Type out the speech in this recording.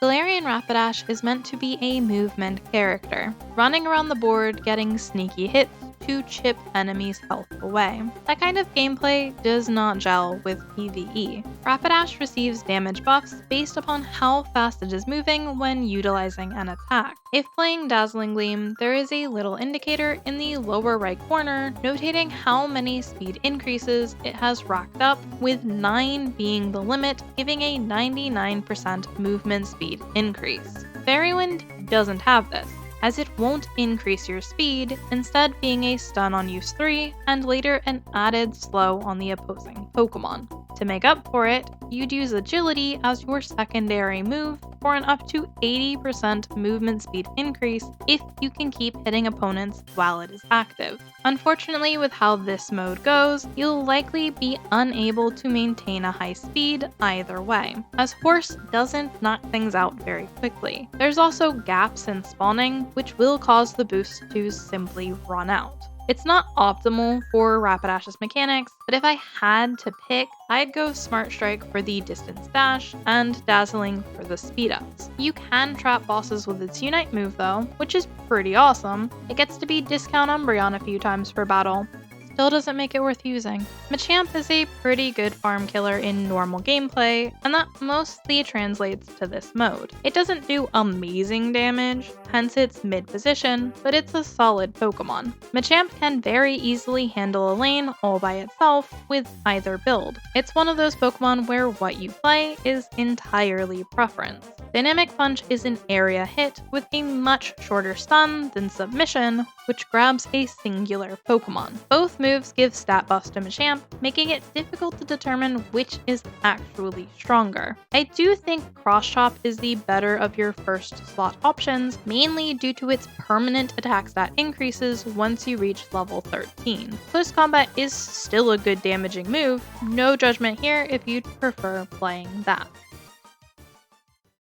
Galarian Rapidash is meant to be a movement character, running around the board getting sneaky hits to chip enemies' health away. That kind of gameplay does not gel with PvE. Rapidash receives damage buffs based upon how fast it is moving when utilizing an attack. If playing Dazzling Gleam, there is a little indicator in the lower right corner notating how many speed increases it has racked up, with 9 being the limit, giving a 99% movement speed increase. Fairy Wind doesn't have this, as it won't increase your speed, instead being a stun on use 3 and later an added slow on the opposing Pokemon. To make up for it, you'd use Agility as your secondary move for an up to 80% movement speed increase if you can keep hitting opponents while it is active. Unfortunately, with how this mode goes, you'll likely be unable to maintain a high speed either way, as Horse doesn't knock things out very quickly. There's also gaps in spawning, which will cause the boost to simply run out. It's not optimal for Rapidash's mechanics, but if I had to pick, I'd go Smart Strike for the distance dash and Dazzling for the speed ups. You can trap bosses with its Unite move though, which is pretty awesome. It gets to be discount Umbreon a few times per battle. Still doesn't make it worth using. Machamp is a pretty good farm killer in normal gameplay, and that mostly translates to this mode. It doesn't do amazing damage, hence its mid-position, but it's a solid Pokemon. Machamp can very easily handle a lane all by itself with either build. It's one of those Pokemon where what you play is entirely preference. Dynamic Punch is an area hit with a much shorter stun than Submission, which grabs a singular Pokemon. Both moves give stat buffs to Machamp, making it difficult to determine which is actually stronger. I do think Cross Chop is the better of your first slot options, mainly due to its permanent attack stat increases once you reach level 13. Close Combat is still a good damaging move, no judgment here if you'd prefer playing that.